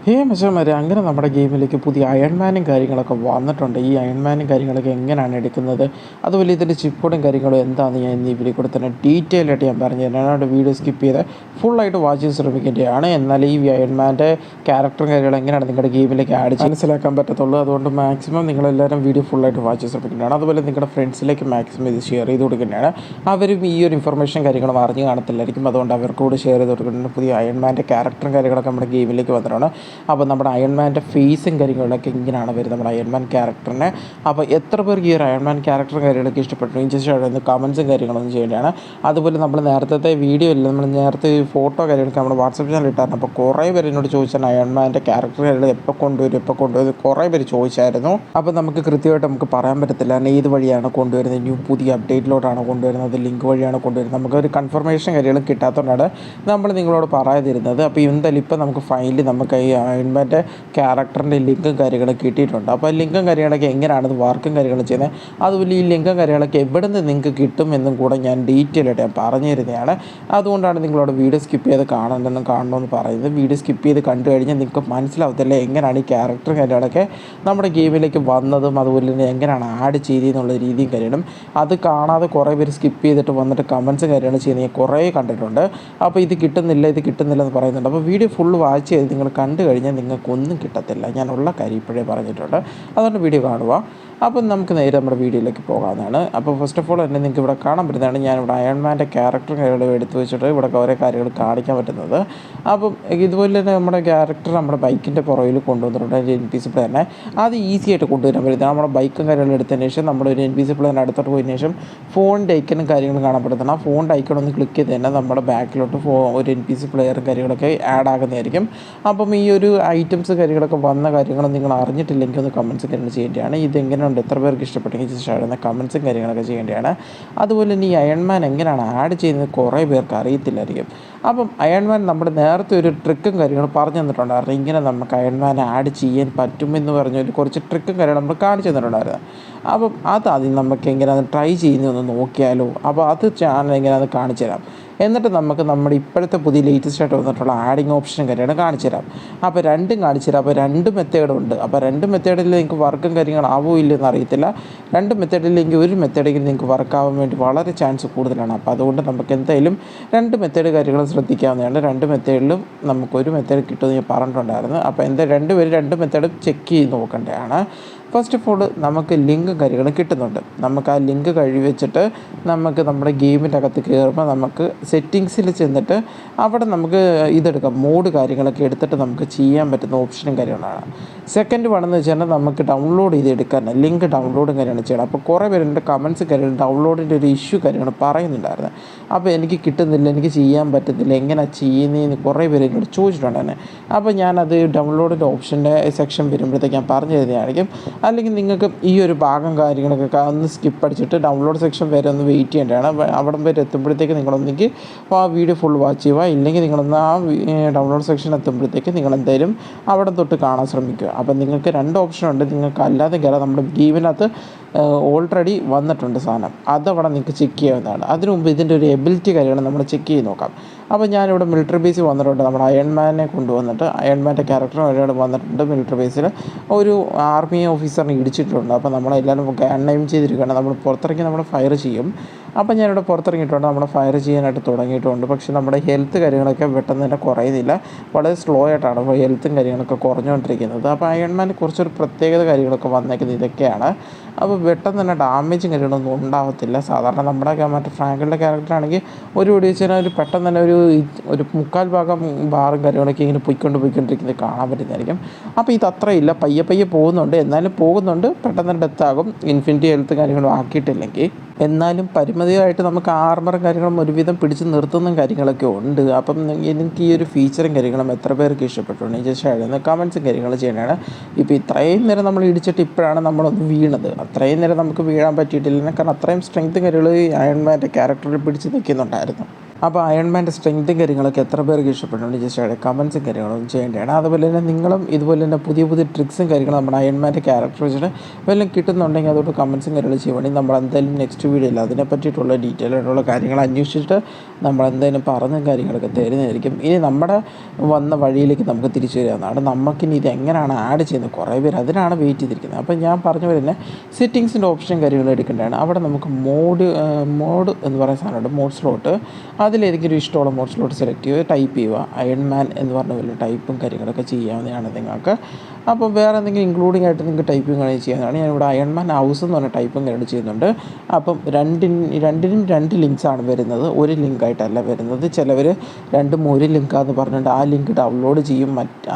മച്ചാന്മാരെ അങ്ങനെ നമ്മുടെ ഗെയിമിലേക്ക് പുതിയ അയൺമാനും കാര്യങ്ങളൊക്കെ വന്നിട്ടുണ്ട്. ഈ അയൺമാനും കാര്യങ്ങളൊക്കെ എങ്ങനെയാണ് എടുക്കുന്നത്, അതുപോലെ ഇതിൻ്റെ ചിപ്പോടും കാര്യങ്ങളും എന്താണെന്ന് ഞാൻ ഇന്ന് ഈ വീഡിയോ കൂടെ തന്നെ ഡീറ്റെയിൽ ആയിട്ട് ഞാൻ പറഞ്ഞു തരാം. അതുകൊണ്ട് വീഡിയോ സ്കിപ്പ് ചെയ്ത് ഫുള്ളായിട്ട് വാച്ച് ചെയ്യാൻ ശ്രമിക്കേണ്ടതാണ്. എന്നാൽ ഈ അയൺമാൻ്റെ ക്യാരക്ടറും കാര്യങ്ങളും എങ്ങനെയാണ് നിങ്ങളുടെ ഗെയിമിലേക്ക് ആഡ് മനസ്സിലാക്കാൻ പറ്റത്തുള്ളൂ. അതുകൊണ്ട് മാക്സിമം നിങ്ങളെല്ലാവരും വീഡിയോ ഫുള്ളായിട്ട് വാച്ച് ചെയ്യാൻ ശ്രമിക്കേണ്ടതാണ്. അതുപോലെ നിങ്ങളുടെ ഫ്രണ്ട്സിലേക്ക് മാക്സിമം ഇത് ഷെയർ ചെയ്ത് കൊടുക്കേണ്ടതാണ്. അവരും ഈ ഒരു ഇൻഫർമേഷൻ കാര്യങ്ങളും അറിഞ്ഞ് കാണത്തില്ലായിരിക്കും. അതുകൊണ്ട് അവർക്കൂടെ ഷെയർ ചെയ്ത് കൊടുക്കേണ്ടത്. പുതിയ അയൺമാൻ്റെ ക്യാരക്ടറും കാര്യങ്ങളൊക്കെ നമ്മുടെ ഗെയിമിലേക്ക് വന്നിട്ടാണ്. അപ്പോൾ നമ്മുടെ അയൺമാൻ്റെ ഫേസും കാര്യങ്ങളൊക്കെ ഇങ്ങനെയാണ് വരുന്നത് നമ്മുടെ അയൺമാൻ ക്യാരക്ടറിനെ. അപ്പോൾ എത്ര പേർക്ക് ഈ ഒരു അയൺമാൻ ക്യാരക്ടറും കാര്യങ്ങളൊക്കെ ഇഷ്ടപ്പെട്ടു ജസ്റ്റ് കമൻസും കാര്യങ്ങളൊന്നും ചെയ്യേണ്ടതാണ്. അതുപോലെ നമ്മൾ നേരത്തെ വീഡിയോ ഇല്ല, നമ്മൾ നേരത്തെ ഫോട്ടോ കാര്യങ്ങളൊക്കെ നമ്മുടെ വാട്സപ്പ് ചാനൽ ഇട്ടായിരുന്നു. അപ്പോൾ കുറേ പേര് എന്നോട് ചോദിച്ചാൽ അയൺമാൻ്റെ ക്യാരക്ടർ കാര്യങ്ങൾ എപ്പോൾ കൊണ്ടുവരും കുറേ പേര് ചോദിച്ചായിരുന്നു. അപ്പോൾ നമുക്ക് കൃത്യമായിട്ട് നമുക്ക് പറയാൻ പറ്റത്തില്ല കാരണം ഏത് വഴിയാണ് കൊണ്ടുവരുന്നത്, ന്യൂ പുതിയ അപ്ഡേറ്റിലോട്ടാണ് കൊണ്ടുവരുന്നത്, ലിങ്ക് വഴിയാണ് കൊണ്ടുവരുന്നത്, നമുക്കൊരു കൺഫർമേഷൻ കാര്യങ്ങളും കിട്ടാത്തതുകൊണ്ടാണ് നമ്മൾ നിങ്ങളോട് പറയാതിരുന്നത്. അപ്പോൾ എന്തായാലും ഇപ്പോൾ നമുക്ക് ഫൈനലി നമുക്ക് ഈ അയൺമാൻ്റെ ക്യാരക്ടറിൻ്റെ ലിങ്കും കാര്യങ്ങളും കിട്ടിയിട്ടുണ്ട്. അപ്പോൾ ലിങ്കും കാര്യങ്ങളൊക്കെ എങ്ങനെയാണ് വർക്കും കാര്യങ്ങളും ചെയ്യുന്നത്, അതുപോലെ ഈ ലിങ്കും കാര്യങ്ങളൊക്കെ എവിടെ നിന്ന് നിങ്ങൾക്ക് കിട്ടും എന്നും കൂടെ ഞാൻ ഡീറ്റെയിൽ ആയിട്ട് ഞാൻ പറഞ്ഞു തരുന്നതാണ്. അതുകൊണ്ടാണ് നിങ്ങളോട് വീഡിയോ സ്കിപ്പ് ചെയ്ത് കാണണമെന്ന് പറയുന്നത്. വീഡിയോ സ്കിപ്പ് ചെയ്ത് കണ്ടു കഴിഞ്ഞാൽ നിങ്ങൾക്ക് മനസ്സിലാവത്തില്ല എങ്ങനെയാണ് ഈ ക്യാരക്ടർ കാര്യങ്ങളൊക്കെ നമ്മുടെ ഗെയിമിലേക്ക് വന്നതും അതുപോലെ തന്നെ എങ്ങനെയാണ് ആഡ് ചെയ്തെന്നുള്ള രീതിയും കാര്യങ്ങളും. അത് കാണാതെ കുറേ പേര് സ്കിപ്പ് ചെയ്തിട്ട് വന്നിട്ട് കമൻസും കാര്യങ്ങളും ചെയ്യുന്നത് കുറേ കണ്ടിട്ടുണ്ട്. അപ്പോൾ ഇത് കിട്ടുന്നില്ല എന്ന് പറയുന്നുണ്ട്. അപ്പോൾ വീഡിയോ ഫുള്ള് വാച്ച് ചെയ്ത് നിങ്ങൾ കണ്ടു കഴിഞ്ഞാൽ നിങ്ങൾക്കൊന്നും കിട്ടത്തില്ല. ഞാനുള്ള കാര്യം ഇപ്പോഴേ പറഞ്ഞിട്ടുണ്ട്. അതുകൊണ്ട് വീഡിയോ കാണുക. അപ്പം നമുക്ക് നേരെ നമ്മുടെ വീഡിയോയിലേക്ക് പോകാവുന്നതാണ്. അപ്പോൾ ഫസ്റ്റ് ഓഫ് ഓൾ തന്നെ നിങ്ങൾക്ക് ഇവിടെ കാണാൻ പറ്റുന്നതാണ് ഞാനിവിടെ അയൺമാൻ്റെ ക്യാരക്ടറും കാര്യങ്ങളും എടുത്ത് വെച്ചിട്ട് ഇവിടെ ഓരോ കാര്യങ്ങൾ കാണിക്കാൻ പറ്റുന്നത്. അപ്പം ഇതുപോലെ തന്നെ നമ്മുടെ ക്യാരക്ടർ നമ്മുടെ ബൈക്കിൻ്റെ പുറകിൽ കൊണ്ടുവന്നിട്ടുണ്ട്. ഒരു NPC പ്ലെയറിനെ അത് ഈസി ആയിട്ട് കൊണ്ടുവരാൻ പറ്റുന്നത്. നമ്മുടെ ബൈക്കും കാര്യങ്ങളും എടുത്തതിന് ശേഷം നമ്മുടെ ഒരു NPC പ്ലെയറിന് അടുത്തോട്ട് പോയതിന് ശേഷം ഫോണിൻ്റെ ഐക്കനും കാര്യങ്ങളും കാണാൻ പറ്റുന്നത്. ആ ഫോണിൻ്റെ ഐക്കൺ ഒന്ന് ക്ലിക്ക് ചെയ്ത് തന്നെ നമ്മുടെ ബാക്കിലോട്ട് ഒരു NPC പ്ലെയറും കാര്യങ്ങളൊക്കെ ആഡ് ആകുന്നതായിരിക്കും. അപ്പം ഈ ഒരു ഐറ്റംസ് കാര്യങ്ങളൊക്കെ വന്ന കാര്യങ്ങളും നിങ്ങൾ അറിഞ്ഞിട്ടില്ലെങ്കിൽ ഒന്ന് കമൻസ് കാര്യങ്ങൾ ചെയ്യേണ്ടതാണ്. ഇതെങ്ങനെ എത്ര പേർക്ക് ഇഷ്ടപ്പെട്ടെങ്കിൽ ജസ്റ്റ് കമൻസും കാര്യങ്ങളൊക്കെ ചെയ്യേണ്ടതാണ്. അതുപോലെ തന്നെ ഈ അയൺമാൻ എങ്ങനെയാണ് ആഡ് ചെയ്യുന്നത് കുറേ പേർക്ക് അറിയത്തില്ലായിരിക്കും. അപ്പം അയൺമാൻ നമ്മുടെ നേരത്തെ ഒരു ട്രിക്കും കാര്യങ്ങളും പറഞ്ഞു തന്നിട്ടുണ്ടായിരുന്നു. ഇങ്ങനെ നമുക്ക് അയൺമാൻ ആഡ് ചെയ്യാൻ പറ്റുമെന്ന് പറഞ്ഞൊരു കുറച്ച് ട്രിക്കും കാര്യങ്ങളും നമ്മൾ കാണിച്ചു തന്നിട്ടുണ്ടായിരുന്നു. അപ്പം അത് ആദ്യം നമുക്ക് എങ്ങനെയാണ് ട്രൈ ചെയ്യുന്നതെന്ന് നോക്കിയാലോ. അപ്പോൾ അത് ചാനൽ എങ്ങനെയാണെന്ന് കാണിച്ചു തരാം. എന്നിട്ട് നമുക്ക് നമ്മുടെ ഇപ്പോഴത്തെ പുതിയ ലേറ്റസ്റ്റ് ആയിട്ട് വന്നിട്ടുള്ള ആഡിങ് ഓപ്ഷനും കാര്യമാണ് കാണിച്ചു തരാം. അപ്പോൾ രണ്ടും കാണിച്ചു തരാം. അപ്പോൾ രണ്ട് മെത്തേഡുണ്ട്. അപ്പോൾ രണ്ട് മെത്തേഡിൽ നിങ്ങൾക്ക് വർക്കും കാര്യങ്ങളാവോ ഇല്ലെന്ന് അറിയത്തില്ല. രണ്ട് മെത്തേഡില്ലെങ്കിൽ ഒരു മെത്തേഡെങ്കിലും നിങ്ങൾക്ക് വർക്കാവാൻ വേണ്ടി വളരെ ചാൻസ് കൂടുതലാണ്. അപ്പോൾ അതുകൊണ്ട് നമുക്ക് എന്തായാലും രണ്ട് മെത്തേഡ് കാര്യങ്ങളും ശ്രദ്ധിക്കാവുന്നതാണ്. രണ്ട് മെത്തേഡിലും നമുക്കൊരു മെത്തേഡ് കിട്ടുമെന്ന് ഞാൻ പറഞ്ഞിട്ടുണ്ടായിരുന്നു. അപ്പോൾ രണ്ടുപേരും രണ്ട് മെത്തേഡും ചെക്ക് ചെയ്ത് നോക്കേണ്ടതാണ്. ഫസ്റ്റ് ഓഫ് ഓൾ നമുക്ക് ലിങ്ക് കാര്യങ്ങൾ കിട്ടുന്നുണ്ട്. നമുക്ക് ആ ലിങ്ക് വെച്ചിട്ട് നമുക്ക് നമ്മുടെ ഗെയിമിൻ്റെ അകത്ത് കയറുമ്പോൾ നമുക്ക് സെറ്റിങ്സിൽ ചെന്നിട്ട് അവിടെ നമുക്ക് ഇതെടുക്കാം. മോഡ് കാര്യങ്ങളൊക്കെ എടുത്തിട്ട് നമുക്ക് ചെയ്യാൻ പറ്റുന്ന ഓപ്ഷനും കാര്യങ്ങളാണ്. സെക്കൻഡ് വേണമെന്ന് വെച്ചാൽ നമുക്ക് ഡൗൺലോഡ് ചെയ്തെടുക്കാൻ ലിങ്ക് ഡൗൺലോഡും കാര്യമാണ് ചെയ്യണം. അപ്പോൾ കുറേ പേരുടെ കമൻസ് കാര്യങ്ങൾ ഡൗൺലോഡിൻ്റെ ഒരു ഇഷ്യൂ കാര്യങ്ങൾ പറയുന്നുണ്ടായിരുന്നു. അപ്പോൾ എനിക്ക് കിട്ടുന്നില്ല, എനിക്ക് ചെയ്യാൻ പറ്റുന്നില്ല, എങ്ങനെയാണ് ചെയ്യുന്നതെന്ന് കുറേ പേര് എന്നോട് ചോദിച്ചിട്ടുണ്ടായിരുന്നു. അപ്പോൾ ഞാനത് ഡൗൺലോഡിൻ്റെ ഓപ്ഷൻ്റെ സെക്ഷൻ വരുമ്പോഴത്തേക്ക് ഞാൻ പറഞ്ഞു തരുന്നതായിരിക്കും. അല്ലെങ്കിൽ നിങ്ങൾക്ക് ഈ ഒരു ഭാഗം കാര്യങ്ങളൊക്കെ ഒന്ന് സ്കിപ്പ് അടിച്ചിട്ട് ഡൗൺലോഡ് സെക്ഷൻ വരെ ഒന്ന് വെയിറ്റ് ചെയ്യേണ്ടതാണ്. അവിടം വരെ എത്തുമ്പോഴത്തേക്ക് നിങ്ങളൊന്നെങ്കിൽ ആ വീഡിയോ ഫുൾ വാച്ച് ചെയ്യുക, ഇല്ലെങ്കിൽ നിങ്ങളൊന്ന് ആ ഡൗൺലോഡ് സെക്ഷൻ എത്തുമ്പോഴത്തേക്ക് നിങ്ങളെന്തായാലും അവിടെ തൊട്ട് കാണാൻ ശ്രമിക്കുക. അപ്പം നിങ്ങൾക്ക് രണ്ട് ഓപ്ഷനുണ്ട്. നിങ്ങൾക്ക് അല്ലാതെ കയറാം. നമ്മുടെ ഗെയിമിനകത്ത് ഓൾറെഡി വന്നിട്ടുണ്ട് സാധനം, അതവിടെ നിങ്ങൾക്ക് ചെക്ക് ചെയ്യാവുന്നതാണ്. അതിനു മുമ്പ് ഇതിൻ്റെ ഒരു എബിലിറ്റി കാര്യങ്ങൾ നമ്മൾ ചെക്ക് ചെയ്ത് നോക്കാം. അപ്പോൾ ഞാനിവിടെ മിലിറ്ററി ബേസിൽ വന്നിട്ടുണ്ട്. നമ്മുടെ അയൺമാനെ കൊണ്ടുവന്നിട്ട് അയൺമാൻ്റെ ക്യാരക്ടർ ഒരുപാട് വന്നിട്ടുണ്ട്. മിലിറ്ററി ബേസിൽ ഒരു ആർമി ഓഫീസറിനെ ഇടിച്ചിട്ടുണ്ട്. അപ്പോൾ നമ്മളെല്ലാവരും ഗൺ ചെയ്തിരിക്കുകയാണ്. നമ്മൾ പുറത്തിറങ്ങി നമ്മൾ ഫയർ ചെയ്യും. അപ്പോൾ ഞാനിവിടെ പുറത്തിറങ്ങിയിട്ടുണ്ട്. നമ്മൾ ഫയർ ചെയ്യാനായിട്ട് തുടങ്ങിയിട്ടുണ്ട്. പക്ഷേ നമ്മുടെ ഹെൽത്ത് കാര്യങ്ങളൊക്കെ പെട്ടെന്ന് തന്നെ കുറയുന്നില്ല. വളരെ സ്ലോ ആയിട്ടാണ് ഹെൽത്തും കാര്യങ്ങളൊക്കെ കുറഞ്ഞുകൊണ്ടിരിക്കുന്നത്. അപ്പോൾ അയൺമാൻ കുറച്ചൊരു പ്രത്യേകത കാര്യങ്ങളൊക്കെ വന്നേക്കുന്നത് ഇതൊക്കെയാണ്. അപ്പോൾ പെട്ടെന്ന് തന്നെ ഡാമേജും കാര്യങ്ങളൊന്നും ഉണ്ടാകത്തില്ല. സാധാരണ നമ്മുടെ മറ്റേ ഫ്രാങ്കിളുടെ ക്യാരക്ടറാണെങ്കിൽ ഒരു വെടി വെച്ചാൽ ഒരു പെട്ടെന്ന് തന്നെ ഒരു മുക്കാൽ ഭാഗം ബാറും കാര്യങ്ങളൊക്കെ ഇങ്ങനെ പോയിക്കൊണ്ടിരിക്കുന്നത് കാണാൻ പറ്റുന്നതായിരിക്കും. അപ്പോൾ ഇത് അത്രയില്ല, പയ്യെ പോകുന്നുണ്ട്. എന്നാലും പോകുന്നുണ്ട്, പെട്ടെന്ന് തന്നെ ഡെത്താകും ഇൻഫിനിറ്റി ഹെൽത്ത് കാര്യങ്ങളും ആക്കിയിട്ടില്ലെങ്കിൽ. എന്നാലും പരിമിതിയായിട്ട് നമുക്ക് ആർമറും കാര്യങ്ങളും ഒരുവിധം പിടിച്ച് നിർത്തുന്ന കാര്യങ്ങളൊക്കെ ഉണ്ട്. അപ്പം എനിക്ക് ഈ ഒരു ഫീച്ചറും കാര്യങ്ങളും എത്ര പേർക്ക് ഇഷ്ടപ്പെട്ടുണ്ട് ജസ്റ്റ് കമൻസും കാര്യങ്ങളും ചെയ്യണതാണ്. ഇപ്പോൾ ഇത്രയും നേരം നമ്മൾ ഇടിച്ചിട്ട് ഇപ്പോഴാണ് നമ്മളൊന്ന് വീണത്. അത്രയും നേരം നമുക്ക് വീഴാൻ പറ്റിയിട്ടില്ല, കാരണം അത്രയും സ്ട്രെങ്ത്തും കാര്യങ്ങൾ ഈ അയൺമാൻ്റെ ക്യാരക്ടറിൽ പിടിച്ച് നിൽക്കുന്നുണ്ടായിരുന്നു. അപ്പോൾ അയൺമാൻ്റെ സ്ട്രെങ്ത്തും കാര്യങ്ങളൊക്കെ എത്ര പേർക്ക് ഇഷ്ടപ്പെട്ടുണ്ട് ജസ്റ്റ് കമൻസും കാര്യങ്ങളും ചെയ്യേണ്ടതാണ്. അതുപോലെ തന്നെ നിങ്ങളും ഇതുപോലെ തന്നെ പുതിയ പുതിയ ട്രിക്സും കാര്യങ്ങളും നമ്മുടെ അയൺമാൻ്റെ ക്യാരക്ടർ വെച്ചിട്ട് വല്ലതും കിട്ടുന്നുണ്ടെങ്കിൽ അതോട്ട് കമൻസും കാര്യങ്ങളും ചെയ്യുവാണെങ്കിൽ നമ്മൾ എന്തായാലും നെക്സ്റ്റ് വീഡിയോയിൽ അതിനെ പറ്റിയിട്ടുള്ള ഡീറ്റെയിൽ ആയിട്ടുള്ള കാര്യങ്ങൾ അന്വേഷിച്ചിട്ട് നമ്മൾ എന്തായാലും പറഞ്ഞ കാര്യങ്ങളൊക്കെ തരുന്നതായിരിക്കും. ഇനി നമ്മുടെ വന്ന വഴിയിലേക്ക് നമുക്ക് തിരിച്ചു വരാവുന്നതാണ്. നമുക്കിനി ഇത് എങ്ങനെയാണ് ആഡ് ചെയ്യുന്നത്, കുറേ പേര് അതിനാണ് വെയിറ്റ് ചെയ്തിരിക്കുന്നത്. അപ്പോൾ ഞാൻ പറഞ്ഞ പോലെ തന്നെ സെറ്റിങ്സിൻ്റെ ഓപ്ഷൻ കാര്യങ്ങൾ എടുക്കേണ്ടതാണ്. അവിടെ നമുക്ക് മോഡ് എന്ന് പറയുന്ന സാധനമുണ്ട്, മോഡ് സ്ലോട്ട്. അതിലേതെങ്കിലും ഇഷ്ടമുള്ള മോഡ് സ്ലോട്ട് സെലക്ട് ചെയ്യുക, ടൈപ്പ് ചെയ്യുക അയൺമാൻ എന്ന് പറഞ്ഞ പോലെ ടൈപ്പും കാര്യങ്ങളൊക്കെ ചെയ്യാവുന്നതാണ് നിങ്ങൾക്ക്. അപ്പോൾ വേറെ എന്തെങ്കിലും ഇൻക്ലൂഡിംഗ് ആയിട്ട് നിങ്ങൾക്ക് ടൈപ്പിംഗ് കാര്യങ്ങൾ ചെയ്യാവുന്നതാണ്. ഞാനിവിടെ അയൺമാൻ ഹൗസ് എന്ന് പറഞ്ഞ ടൈപ്പും കാര്യങ്ങൾ ചെയ്യുന്നുണ്ട്. അപ്പം രണ്ടിനും രണ്ട് ലിങ്ക്സാണ് വരുന്നത്, ഒരു ലിങ്കായിട്ടല്ല വരുന്നത്. ചിലവർ രണ്ടും ഒരു ലിങ്കാന്ന് പറഞ്ഞിട്ട് ആ ലിങ്ക് ഡൗൺലോഡ് ചെയ്യും,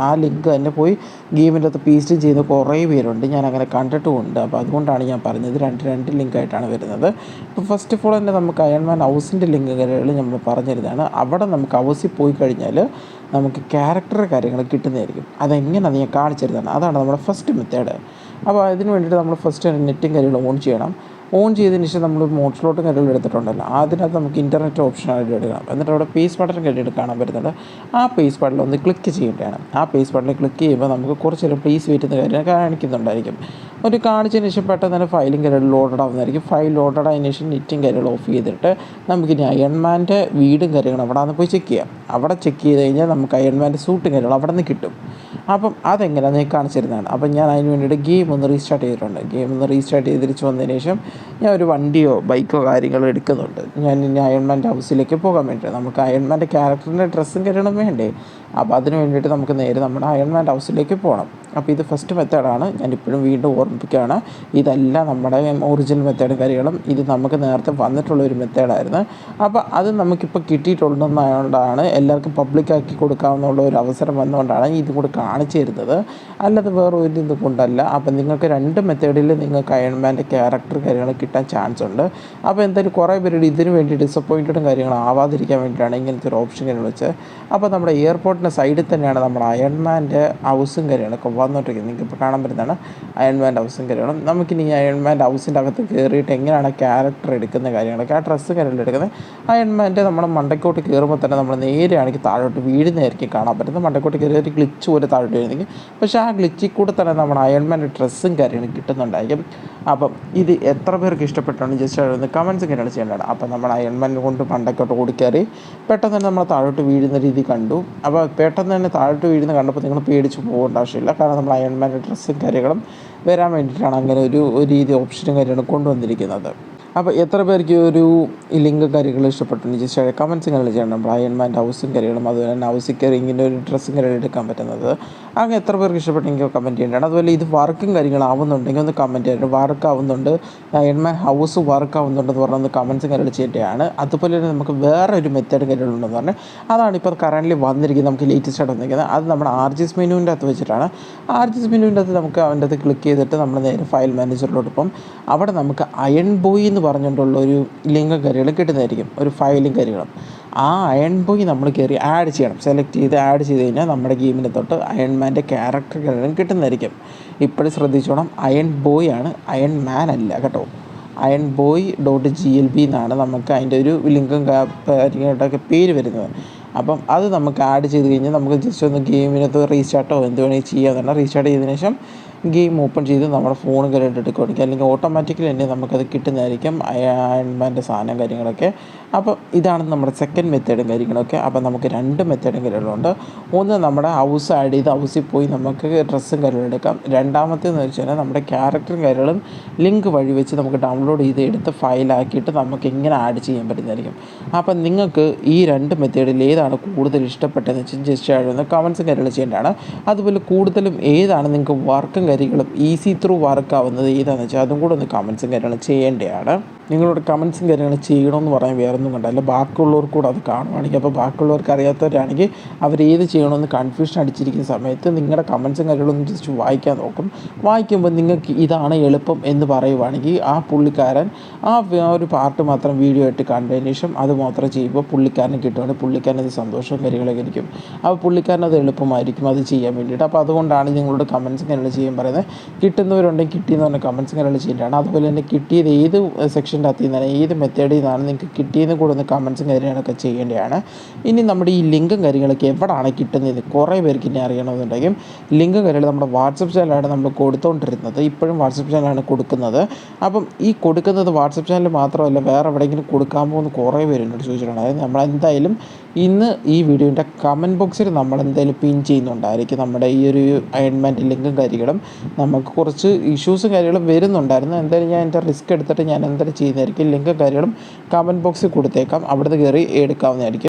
ആ ലിങ്ക് തന്നെ പോയി ഗെയിമിൻ്റെ അകത്ത് പേസ്റ്റ് ചെയ്യുന്ന കുറേ പേരുണ്ട്, ഞാൻ അങ്ങനെ കണ്ടിട്ടുമുണ്ട്. അപ്പോൾ അതുകൊണ്ടാണ് ഞാൻ പറഞ്ഞത് രണ്ട് ലിങ്കായിട്ടാണ് വരുന്നത്. ഇപ്പോൾ ഫസ്റ്റ് ഓഫ് ഓൾ തന്നെ നമുക്ക് അയൺമാൻ ഹൗസിൻ്റെ ലിങ്ക് കാര്യങ്ങൾ നമ്മൾ പറഞ്ഞിരുന്നതാണ്. അവിടെ നമുക്ക് ഹൗസിൽ പോയി കഴിഞ്ഞാൽ നമുക്ക് ക്യാരക്ടർ കാര്യങ്ങൾ കിട്ടുന്നതായിരിക്കും. അതെങ്ങനെയാണ് ഞാൻ കാണിച്ചിരുന്നതാണ്. അതാണ് നമ്മുടെ ഫസ്റ്റ് മെത്തേഡ്. അപ്പോൾ അതിന് വേണ്ടിയിട്ട് നമ്മൾ ഫസ്റ്റ് നെറ്റും കാര്യങ്ങളും ഓൺ ചെയ്യണം. ഓൺ ചെയ്തതിന് ശേഷം നമ്മൾ മോഡ് സ്ലോട്ടും കാര്യങ്ങളും എടുത്തിട്ടുണ്ടല്ലോ, അതിനകത്ത് നമുക്ക് ഇൻ്റർനെറ്റ് ഓപ്ഷനായിട്ട് എടുക്കണം. എന്നിട്ട് അവിടെ പേസ് ബട്ടൺ കഴിഞ്ഞിട്ട് കാണാൻ പറ്റുന്നുണ്ട്. ആ പേസ് ബട്ടണിൽ ഒന്ന് ക്ലിക്ക് ചെയ്യേണ്ടതാണ്. ആ പേസ് ബട്ടണിൽ ക്ലിക്ക് ചെയ്യുമ്പോൾ നമുക്ക് കുറച്ച് നേരം പ്ലീസ് വെയിറ്റ് എന്ന കാര്യം കാണിക്കുന്നുണ്ടായിരിക്കും. ഒരു കാണിച്ചതിന് ശേഷം പെട്ടെന്ന് തന്നെ ഫയലും കാര്യങ്ങളും ലോഡഡ് ആവുന്നതായിരിക്കും. ഫയൽ ലോഡഡ് ആയതിനു ശേഷം നെറ്റും കാര്യങ്ങളും ഓഫ് ചെയ്തിട്ട് നമുക്കിനി അയൺമാൻ്റെ വീടും കാര്യങ്ങളും അവിടെ നിന്ന് പോയി ചെക്ക് ചെയ്യാം. അവിടെ ചെക്ക് ചെയ്ത് കഴിഞ്ഞാൽ നമുക്ക് അയൺമാൻ്റെ സൂട്ടും കാര്യങ്ങളും അവിടെ നിന്ന് കിട്ടും. അപ്പം അതെങ്ങനെയാണ് ഞാൻ കാണിച്ചിരുന്നതാണ്. അപ്പം ഞാൻ അതിന് വേണ്ടിയിട്ട് ഗെയിം ഒന്ന് റീസ്റ്റാർട്ട് ചെയ്തിട്ടുണ്ട്. ഗെയിം ഒന്ന് റീസ്റ്റാർട്ട് ചെയ്ത് തിരിച്ച് വന്നതിന് ശേഷം ഞാൻ ഒരു വണ്ടിയോ ബൈക്കോ കാര്യങ്ങളോ എടുക്കുന്നുണ്ട്. ഞാൻ ഇനി അയൺമാൻ്റെ ഹൗസിലേക്ക് പോകാൻ വേണ്ടിയിട്ട് നമുക്ക് അയൺമാൻ്റെ ക്യാരക്ടറിൻ്റെ ഡ്രസ്സും കാര്യങ്ങളും വേണ്ടേ. അപ്പോൾ അതിന് വേണ്ടിയിട്ട് നമുക്ക് നേരെ നമ്മുടെ അയൺമാൻ്റെ ഹൗസിലേക്ക് പോകണം. അപ്പോൾ ഇത് ഫസ്റ്റ് മെത്തേഡാണ്. ഞാനിപ്പോഴും വീണ്ടും ഓർമ്മിപ്പിക്കുകയാണ്, ഇതല്ല നമ്മുടെ ഒറിജിനൽ മെത്തേഡും കാര്യങ്ങളും. ഇത് നമുക്ക് നേരത്തെ വന്നിട്ടുള്ളൊരു മെത്തേഡായിരുന്നു. അപ്പോൾ അത് നമുക്കിപ്പോൾ കിട്ടിയിട്ടുണ്ടെന്നതുകൊണ്ടാണ്, എല്ലാവർക്കും പബ്ലിക്കാക്കി കൊടുക്കാവുന്ന ഒരു അവസരം വന്നുകൊണ്ടാണ് ഇതും കൂടി കാണിച്ചു തരുന്നത്, അല്ലാതെ വേറെ ഒരു ഇത് കൊണ്ടല്ല. അപ്പോൾ നിങ്ങൾക്ക് രണ്ട് മെത്തേഡിൽ നിങ്ങൾക്ക് അയൺമാൻ്റെ ക്യാരക്ടർ കാര്യങ്ങൾ കിട്ടാൻ ചാൻസ് ഉണ്ട്. അപ്പോൾ എന്തായാലും കുറേ പേരുടെ ഇതിന് വേണ്ടി ഡിസപ്പോയിൻറ്റഡും കാര്യങ്ങളും ആവാതിരിക്കാൻ വേണ്ടിയിട്ടാണ് ഇങ്ങനത്തെ ഒരു ഓപ്ഷൻ കാര്യങ്ങൾ വെച്ച്. അപ്പോൾ നമ്മുടെ എയർപോർട്ടിൻ്റെ സൈഡിൽ തന്നെയാണ് നമ്മുടെ അയൺമാൻ്റെ ഹൗസും കാര്യങ്ങളൊക്കെ വന്നുകൊണ്ടിരിക്കുന്നത്. നിങ്ങൾക്ക് ഇപ്പോൾ കാണാൻ പറ്റുന്നതാണ് അയൺമാൻ്റെ ഹൗസും കാര്യങ്ങളും. നമുക്കിനി അയൺമാൻ്റെ ഹൗസിൻ്റെ അകത്ത് കയറിയിട്ട് എങ്ങനെയാണ് ക്യാരക്ടർ എടുക്കുന്ന കാര്യങ്ങളൊക്കെ, ആ ഡ്രസ്സ് കാര്യങ്ങൾ എടുക്കുന്നത്, അയൺമാൻ്റെ നമ്മുടെ മണ്ടക്കോട്ട് കയറുമ്പോൾ തന്നെ നമ്മൾ നേരെയാണെങ്കിൽ താഴോട്ട് വീഴുന്നതായിരിക്കും കാണാൻ പറ്റുന്നത്. മണ്ടക്കോട്ട് കയറി ഒരു ഗ്ലിച്ച് പോലെ താഴോട്ട് വീഴുന്നെങ്കിൽ, പക്ഷേ ആ ഗ്ലിച്ചിൽ കൂടെ തന്നെ നമ്മുടെ അയൺമാൻ്റെ ഡ്രസ്സും കാര്യങ്ങളും കിട്ടുന്നുണ്ടായിരിക്കും. അപ്പം ഇത് എത്ര പേർക്ക് ഇഷ്ടപ്പെട്ടാണ് ജസ്റ്റ് ഒന്ന് കമൻസ് കാര്യങ്ങൾ ചെയ്യേണ്ടതാണ്. അപ്പം നമ്മൾ അയൺമാൻ കൊണ്ട് മണ്ടക്കോട്ട് ഓടിക്കയറി പെട്ടെന്ന് തന്നെ നമ്മൾ താഴോട്ട് വീഴുന്ന രീതി കണ്ടു. അപ്പോൾ പെട്ടെന്ന് തന്നെ താഴോട്ട് വീഴുന്ന കണ്ടപ്പോൾ നിങ്ങൾ പേടിച്ച് പോകേണ്ട ആവശ്യമില്ല. കാരണം നമ്മൾ അയൺമാൻ്റെ ഡ്രസ്സും കാര്യങ്ങളും വരാൻ വേണ്ടിയിട്ടാണ് അങ്ങനെ ഒരു രീതി ഓപ്ഷനും കാര്യങ്ങളും കൊണ്ടുവന്നിരിക്കുന്നത്. അപ്പോൾ എത്ര പേർക്ക് ഒരു ലിങ്ക് കാര്യങ്ങൾ ഇഷ്ടപ്പെട്ടു ജസ്റ്റ് കമൻസ് കാര്യങ്ങൾ ചെയ്യണം. നമ്മൾ അയൺമാൻ്റെ ഹൗസും കാര്യങ്ങളും അതുപോലെ തന്നെ ഹൗസിൽ കയറി ഇങ്ങനെ ഒരു ഡ്രസ്സും കാര്യങ്ങൾ എടുക്കാൻ പറ്റുന്നത് അങ്ങനെ എത്ര പേർക്ക് ഇഷ്ടപ്പെട്ടെങ്കിൽ കമൻറ്റ് ചെയ്യേണ്ടതാണ്. അതുപോലെ ഇത് വർക്കും കാര്യങ്ങളാവുന്നുണ്ടെങ്കിൽ ഒന്ന് കമൻറ്റ് ചെയ്യേണ്ടത്. വർക്ക് ആവുന്നുണ്ട്, അയൺമാൻ ഹൗസ് വർക്ക് ആവുന്നുണ്ടെന്ന് പറഞ്ഞാൽ ഒന്ന് കമൻസും കാര്യങ്ങൾ ചെയ്യേണ്ടതാണ്. അതുപോലെ തന്നെ നമുക്ക് വേറെ ഒരു മെത്തേഡ് കാര്യങ്ങളുണ്ടെന്ന് പറഞ്ഞാൽ അതാണ് ഇപ്പോൾ കറൻ്റ് വന്നിരിക്കുന്നത്, നമുക്ക് ലേറ്റസ്റ്റ് ആയിട്ട് വന്നിരിക്കുന്നത്. അത് നമ്മുടെ ആർജിസ് മെനുവിൻ്റെ അകത്ത് വെച്ചിട്ടാണ്. ആർജിസ് മെനുവിൻ്റെ അകത്ത് നമുക്ക് അതിൻ്റെ അകത്ത് ക്ലിക്ക് ചെയ്തിട്ട് നമ്മൾ നേരെ ഫയൽ മാനേജറിലോട്ട് പോകും. അവിടെ നമുക്ക് അയൺ ബോയ് എന്ന് പറഞ്ഞുകൊണ്ടുള്ള ഒരു ലിങ്കും കാര്യങ്ങളും കിട്ടുന്നതായിരിക്കും, ഒരു ഫയലും കാര്യങ്ങളും. ആ അയൺ ബോയ് നമ്മൾ കയറി ആഡ് ചെയ്യണം. സെലക്ട് ചെയ്ത് ആഡ് ചെയ്ത് കഴിഞ്ഞാൽ നമ്മുടെ ഗെയിമിൻ്റെ തൊട്ട് അയൺമാൻ്റെ ക്യാരക്ടർ കാര്യങ്ങളും കിട്ടുന്നതായിരിക്കും. ഇപ്പോഴും ശ്രദ്ധിച്ചോണം, അയൺ ബോയ് ആണ്, അയൺ മാൻ അല്ല കേട്ടോ. അയൺ ബോയ് .glb എന്നാണ് നമുക്ക് അതിൻ്റെ ഒരു ലിങ്കും കാര്യങ്ങളൊക്കെ പേര് വരുന്നത്. അപ്പം അത് നമുക്ക് ആഡ് ചെയ്ത് കഴിഞ്ഞാൽ നമുക്ക് ജസ്റ്റ് ഒന്ന് ഗെയിമിനകത്ത് റീസ്റ്റാർട്ടോ എന്ത് വേണമെങ്കിൽ ചെയ്യാമെന്നാണ്. റീസ്റ്റാർട്ട് ചെയ്തതിന് ശേഷം ഗെയിം ഓപ്പൺ ചെയ്ത് നമ്മുടെ ഫോൺ കയറിയിട്ട് എടുക്കുകയാണെങ്കിൽ അല്ലെങ്കിൽ ഓട്ടോമാറ്റിക്കലി തന്നെ നമുക്കത് കിട്ടുന്നതായിരിക്കും അയൺമാൻ്റെ സാധനം കാര്യങ്ങളൊക്കെ. അപ്പോൾ ഇതാണ് നമ്മുടെ സെക്കൻഡ് മെത്തേഡും കാര്യങ്ങളൊക്കെ. അപ്പോൾ നമുക്ക് രണ്ട് മെത്തേഡും കാര്യങ്ങളുണ്ട്. ഒന്ന് നമ്മുടെ ഹൗസ് ആഡ് ചെയ്ത് ഹൗസിൽ പോയി നമുക്ക് ഡ്രസ്സും കാര്യങ്ങളും എടുക്കാം. രണ്ടാമത്തേന്ന് വെച്ചാൽ നമ്മുടെ ക്യാരക്ടറും കാര്യങ്ങളും ലിങ്ക് വഴി വെച്ച് നമുക്ക് ഡൗൺലോഡ് ചെയ്ത് എടുത്ത് ഫയലാക്കിയിട്ട് നമുക്ക് ഇങ്ങനെ ആഡ് ചെയ്യാൻ പറ്റുന്നതായിരിക്കും. അപ്പം നിങ്ങൾക്ക് ഈ രണ്ട് മെത്തേഡിൽ ഏതാണ് കൂടുതൽ ഇഷ്ടപ്പെട്ടതെന്ന് വെച്ചാൽ ജസ്റ്റ് ആഡ് കമൻസും കാര്യങ്ങളും ചെയ്യേണ്ടതാണ്. അതുപോലെ കൂടുതലും ഏതാണ് നിങ്ങൾക്ക് വർക്കും കാര്യങ്ങളും ഈസി ത്രൂ വർക്ക് ആവുന്നത് ഏതാണെന്ന് വെച്ചാൽ അതും കൂടെ ഒന്ന് കമൻസും കാര്യങ്ങളും ചെയ്യേണ്ടതാണ്. നിങ്ങളോട് കമൻസും കാര്യങ്ങളും ചെയ്യണമെന്ന് പറയാൻ വേറൊന്നും കണ്ടല്ല, ബാക്കിയുള്ളവർക്ക് കൂടെ അത് കാണുവാണെങ്കിൽ, അപ്പോൾ ബാക്കിയുള്ളവർക്ക് അറിയാത്തവരാണെങ്കിൽ അവരേത് ചെയ്യണമെന്ന് കൺഫ്യൂഷൻ അടിച്ചിരിക്കുന്ന സമയത്ത് നിങ്ങളുടെ കമൻസും കാര്യങ്ങളൊന്നും ജസ്റ്റ് വായിക്കാൻ നോക്കും. വായിക്കുമ്പോൾ നിങ്ങൾക്ക് ഇതാണ് എളുപ്പം എന്ന് പറയുവാണെങ്കിൽ ആ പുള്ളിക്കാരൻ ആ ഒരു പാർട്ട് മാത്രം വീഡിയോ ആയിട്ട് കണ്ടതിന് ശേഷം അത് മാത്രം ചെയ്യുമ്പോൾ പുള്ളിക്കാരന് കിട്ടുവാണെങ്കിൽ പുള്ളിക്കാരനത് സന്തോഷവും കാര്യങ്ങളൊക്കെ ആയിരിക്കും. അപ്പോൾ പുള്ളിക്കാരനത് എളുപ്പമായിരിക്കും അത് ചെയ്യാൻ വേണ്ടിയിട്ട്. അപ്പോൾ അതുകൊണ്ടാണ് നിങ്ങളുടെ കമൻസും കാര്യങ്ങൾ ചെയ്യാൻ പറയുന്നത്. കിട്ടുന്നവരുണ്ടെങ്കിൽ കിട്ടിയെന്ന് പറഞ്ഞാൽ കമൻസും കാര്യങ്ങൾ ചെയ്യേണ്ടതാണ്. അതുപോലെ തന്നെ കിട്ടിയത് ഏത് സെക്ഷൻ മെത്തേഡ്സിൻ്റെ അകത്ത് നിന്നാണ് ഏത് മെത്തേഡിൽ നിന്നാണ് നിങ്ങൾക്ക് കിട്ടിയെന്ന് കൂടെ ഒന്ന് കമൻസും കാര്യങ്ങളൊക്കെ ചെയ്യേണ്ടതാണ്. ഇനി നമ്മുടെ ഈ ലിങ്കും കാര്യങ്ങളൊക്കെ എവിടെയാണ് കിട്ടുന്നത് കുറേ പേർക്ക് ഇനി അറിയണമെന്നുണ്ടെങ്കിൽ ലിങ്കും കാര്യങ്ങൾ നമ്മുടെ വാട്സപ്പ് ചാനലാണ് നമ്മൾ കൊടുത്തുകൊണ്ടിരുന്നത്. ഇപ്പോഴും വാട്സപ്പ് ചാനലാണ് കൊടുക്കുന്നത്. അപ്പം ഈ കൊടുക്കുന്നത് വാട്സപ്പ് ചാനൽ മാത്രമല്ല വേറെ എവിടെയെങ്കിലും കൊടുക്കാമോ എന്ന് കുറേ പേര് എന്നോട് ചോദിച്ചിട്ടുണ്ട്. അതായത് നമ്മളെന്തായാലും ഇന്ന് ഈ വീഡിയോൻ്റെ കമൻറ്റ് ബോക്സിൽ നമ്മളെന്തായാലും പിൻ ചെയ്യുന്നുണ്ടായിരിക്കും നമ്മുടെ ഈ ഒരു അയൺമെൻറ്റ് ലിങ്കും കാര്യങ്ങളും. നമുക്ക് കുറച്ച് ഇഷ്യൂസും കാര്യങ്ങളും വരുന്നുണ്ടായിരുന്നു. എന്തായാലും ഞാൻ എൻ്റെ റിസ്ക് എടുത്തിട്ട് ഞാൻ എന്തായാലും ചെയ്യുന്നതായിരിക്കും. ലിങ്കും കാര്യങ്ങളും കമൻറ്റ് ബോക്സിൽ കൊടുത്തേക്കാം, അവിടുന്ന് കയറി എടുക്കാവുന്നതായിരിക്കും.